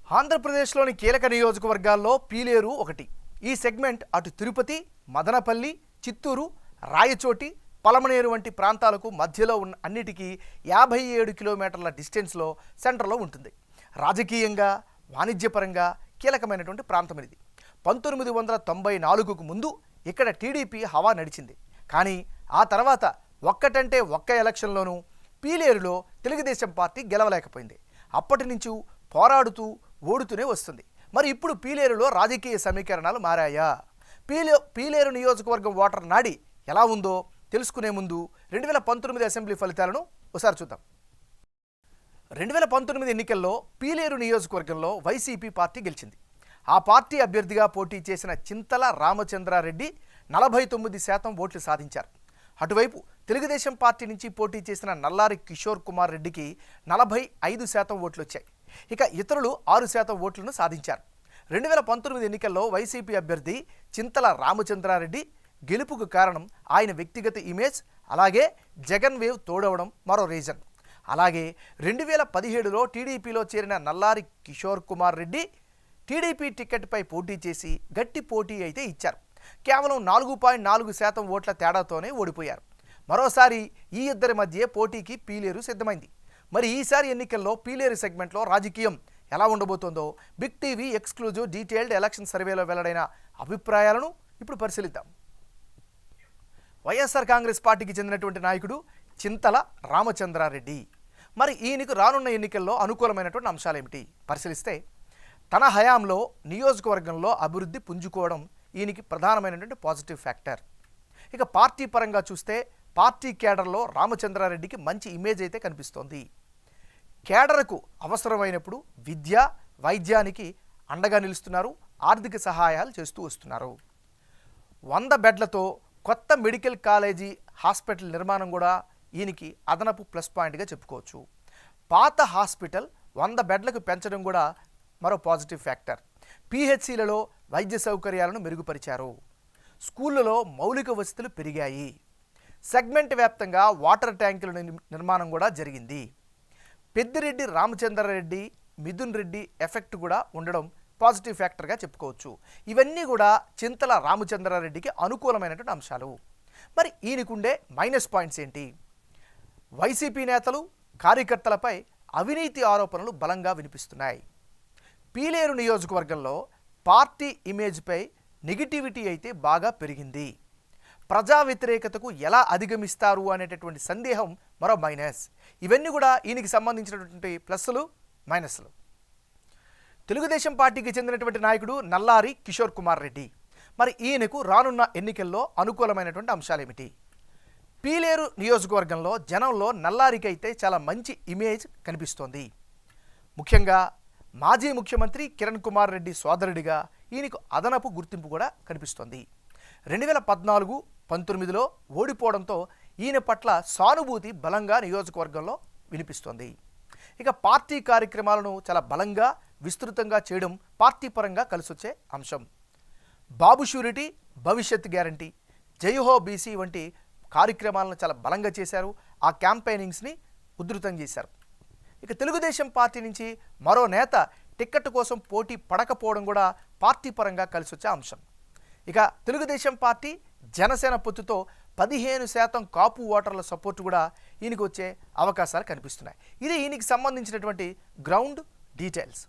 ఆంధ్రప్రదేశ్లోని కీలక నియోజకవర్గాల్లో పీలేరు ఒకటి. ఈ సెగ్మెంట్ అటు తిరుపతి, మదనపల్లి, చిత్తూరు, రాయచోటి, పలమనేరు వంటి ప్రాంతాలకు మధ్యలో ఉన్న అన్నిటికీ 57 కిలోమీటర్ల డిస్టెన్స్లో సెంటర్లో ఉంటుంది. రాజకీయంగా, వాణిజ్యపరంగా కీలకమైనటువంటి ప్రాంతం ఇది. 1994కు ముందు ఇక్కడ టీడీపీ హవా నడిచింది. కానీ ఆ తర్వాత ఒక్కటంటే ఒక్క ఎలక్షన్లోనూ పీలేరులో తెలుగుదేశం పార్టీ గెలవలేకపోయింది. అప్పటి నుంచి పోరాడుతూ ఓడుతూనే వస్తుంది. మరి ఇప్పుడు పీలేరులో రాజకీయ సమీకరణాలు మారాయా? పీలేరు నియోజకవర్గం ఓటర్ నాడి ఎలా ఉందో తెలుసుకునే ముందు 2019 అసెంబ్లీ ఫలితాలను ఒకసారి చూద్దాం. 2019 ఎన్నికల్లో పీలేరు నియోజకవర్గంలో వైసీపీ పార్టీ గెలిచింది. ఆ పార్టీ అభ్యర్థిగా పోటీ చేసిన చింతల రామచంద్రారెడ్డి 49% ఓట్లు సాధించారు. అటువైపు తెలుగుదేశం పార్టీ నుంచి పోటీ చేసిన నల్లారి కిషోర్ కుమార్ రెడ్డికి 45% ఓట్లు వచ్చాయి. ఇక ఇతరులు 6% ఓట్లను సాధించారు. 2019 ఎన్నికల్లో వైసీపీ అభ్యర్థి చింతల రామచంద్రారెడ్డి గెలుపుకు కారణం ఆయన వ్యక్తిగత ఇమేజ్, అలాగే జగన్ వేవ్ తోడవడం మరో రీజన్. అలాగే 2017లో టీడీపీలో చేరిన నల్లారి కిషోర్ కుమార్ రెడ్డి టీడీపీ టికెట్పై పోటీ చేసి గట్టి పోటీ అయితే ఇచ్చారు. కేవలం 4.4% ఓట్ల తేడాతోనే ఓడిపోయారు. మరోసారి ఈ ఇద్దరి మధ్య పోటీకి పీలేరు సిద్ధమైంది. మరి ఈసారి ఎన్నికల్లో పీలేరు సెగ్మెంట్లో రాజకీయం ఎలా ఉండబోతోందో big TV exclusive detailed election సర్వేలో వెల్లడైన అభిప్రాయాలను ఇప్పుడు పరిశీలిద్దాం. వైఎస్ఆర్ కాంగ్రెస్ పార్టీకి చెందినటువంటి నాయకుడు చింతల రామచంద్రారెడ్డి. మరి ఈయనకు రానున్న ఎన్నికల్లో అనుకూలమైనటువంటి అంశాలు ఏమిటి పరిశీలిస్తే, తన హయాంలో నియోజకవర్గంలో అభివృద్ధి పుంజుకోవడం ఈయనకి ప్రధానమైనటువంటి పాజిటివ్ ఫ్యాక్టర్. ఇక పార్టీ పరంగా చూస్తే పార్టీ కేడర్లో రామచంద్రారెడ్డికి మంచి ఇమేజ్ అయితే కనిపిస్తోంది. కేడర్కు అవసరమైనప్పుడు విద్య, వైద్యానికి అండగా నిలుస్తున్నారు, ఆర్థిక సహాయాలు చేస్తూ వస్తున్నారు. 100 బెడ్లతో కొత్త మెడికల్ కాలేజీ, హాస్పిటల్ నిర్మాణం కూడా ఈయనకి అదనపు ప్లస్ పాయింట్గా చెప్పుకోవచ్చు. పాత హాస్పిటల్ 100 బెడ్లకు పెంచడం కూడా మరో పాజిటివ్ ఫ్యాక్టర్. పిహెచ్సిలలో వైద్య సౌకర్యాలను మెరుగుపరిచారు. స్కూళ్ళలో మౌలిక వసతులు పెరిగాయి. సెగ్మెంట్ వ్యాప్తంగా వాటర్ ట్యాంకుల నిర్మాణం కూడా జరిగింది. పెద్దిరెడ్డి రామచంద్రారెడ్డి, మిథున్ రెడ్డి ఎఫెక్ట్ కూడా ఉండడం పాజిటివ్ ఫ్యాక్టర్గా చెప్పుకోవచ్చు. ఇవన్నీ కూడా చింతల రామచంద్రారెడ్డికి అనుకూలమైనటువంటి అంశాలు. మరి ఈయనకుండే మైనస్ పాయింట్స్ ఏంటి? వైసీపీ నేతలు, కార్యకర్తలపై అవినీతి ఆరోపణలు బలంగా వినిపిస్తున్నాయి. పీలేరు నియోజకవర్గంలో పార్టీ ఇమేజ్పై నెగిటివిటీ అయితే బాగా పెరిగింది. ప్రజా వ్యతిరేకతకు ఎలా అధిగమిస్తారు అనేటటువంటి సందేహం మరో మైనస్. ఇవన్నీ కూడా ఈయనకి సంబంధించినటువంటి ప్లస్లు, మైనస్లు. తెలుగుదేశం పార్టీకి చెందినటువంటి నాయకుడు నల్లారి కిషోర్ కుమార్ రెడ్డి. మరి ఈయనకు రానున్న ఎన్నికల్లో అనుకూలమైనటువంటి అంశాలు ఏమిటి? పీలేరు నియోజకవర్గంలో జనంలో నల్లారికి అయితే చాలా మంచి ఇమేజ్ కనిపిస్తోంది. ముఖ్యంగా మాజీ ముఖ్యమంత్రి కిరణ్ కుమార్ రెడ్డి సోదరుడిగా ఈయనకు అదనపు గుర్తింపు కూడా కనిపిస్తోంది. 2014-19లో ఓడిపోవడంతో ఈయన పట్ల సానుభూతి బలంగా నియోజకవర్గంలో వినిపిస్తోంది. ఇక పార్టీ కార్యక్రమాలను చాలా బలంగా, విస్తృతంగా చేయడం పార్టీ పరంగా కలిసొచ్చే అంశం. బాబు షూరిటీ, భవిష్యత్ గ్యారంటీ, జైహో బీసీ వంటి కార్యక్రమాలను చాలా బలంగా చేశారు. ఆ క్యాంపెయినింగ్స్ని ఉధృతం చేశారు. ఇక తెలుగుదేశం పార్టీ నుంచి మరో నేత టిక్కెట్ కోసం పోటీ పడకపోవడం కూడా పార్టీ పరంగా కలిసొచ్చే అంశం. ఇక తెలుగుదేశం పార్టీ, జనసేన పొత్తుతో 15% కాపు ఓటర్ల సపోర్టు కూడా ఈయనకు వచ్చే అవకాశాలు కనిపిస్తున్నాయి. ఇది ఈయనకి సంబంధించినటువంటి గ్రౌండ్ డీటెయిల్స్.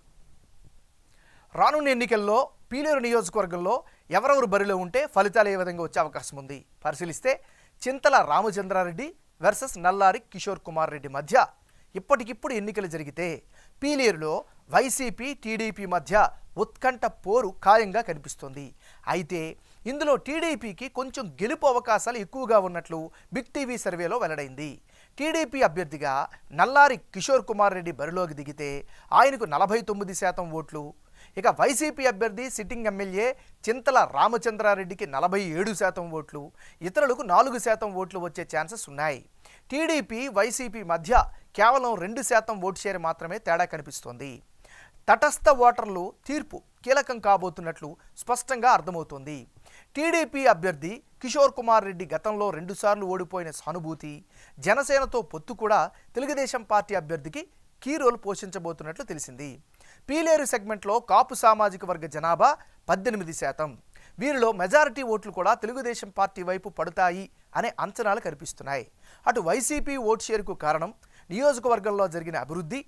రానున్న ఎన్నికల్లో పీలేరు నియోజకవర్గంలో ఎవరెవరు బరిలో ఉంటే ఫలితాలు ఏ విధంగా వచ్చే అవకాశం ఉంది పరిశీలిస్తే, చింతల రామచంద్రారెడ్డి వర్సెస్ నల్లారి కిషోర్ కుమార్ రెడ్డి మధ్య ఇప్పటికిప్పుడు ఎన్నికలు జరిగితే పీలేరులో వైసీపీ, టీడీపీ మధ్య ఉత్కంఠ పోరు ఖాయంగా కనిపిస్తోంది. అయితే ఇందులో టీడీపీకి కొంచెం గెలుపు అవకాశాలు ఎక్కువగా ఉన్నట్లు బిగ్ టీవీ సర్వేలో వెల్లడైంది. టీడీపీ అభ్యర్థిగా నల్లారి కిషోర్ కుమార్ రెడ్డి బరిలోకి దిగితే ఆయనకు 49% ఓట్లు. ఇక వైసీపీ అభ్యర్థి సిట్టింగ్ ఎమ్మెల్యే చింతల రామచంద్రారెడ్డికి 47% ఓట్లు, ఇతరులకు 4% ఓట్లు వచ్చే ఛాన్సెస్ ఉన్నాయి. టీడీపీ, వైసీపీ మధ్య కేవలం 2% ఓటు షేర్ మాత్రమే తేడా కనిపిస్తోంది. తటస్థ ఓటర్లు తీర్పు కీలకం కాబోతున్నట్లు స్పష్టంగా అర్థమవుతోంది. టీడీపీ అభ్యర్థి కిషోర్ కుమార్ రెడ్డి గతంలో 2 సార్లు ఓడిపోయిన సానుభూతి, జనసేనతో పొత్తు కూడా తెలుగుదేశం పార్టీ అభ్యర్థికి కీ రోల్ పోషించబోతున్నట్లు తెలిసింది. పీలేరు సెగ్మెంట్లో కాపు సామాజిక వర్గ జనాభా 18%. వీరిలో మెజారిటీ ఓట్లు కూడా తెలుగుదేశం పార్టీ వైపు పడతాయి అనే అంచనాలు కనిపిస్తున్నాయి. అటు వైసీపీ ఓట్ షేర్కు కారణం నియోజకవర్గంలో జరిగిన అభివృద్ధి,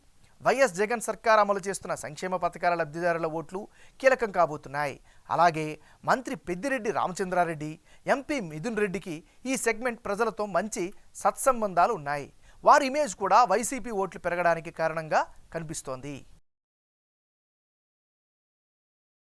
వైఎస్ జగన్ సర్కార్ అమలు చేస్తున్న సంక్షేమ పథకాల లబ్ధిదారుల ఓట్లు కీలకం కాబోతున్నాయి. అలాగే మంత్రి పెద్దిరెడ్డి రామచంద్రారెడ్డి, ఎంపీ మిథున్ రెడ్డికి ఈ సెగ్మెంట్ ప్రజలతో మంచి సత్సంబంధాలు ఉన్నాయి. వారి ఇమేజ్ కూడా వైసీపీ ఓట్లు పెరగడానికి కారణంగా కనిపిస్తోంది.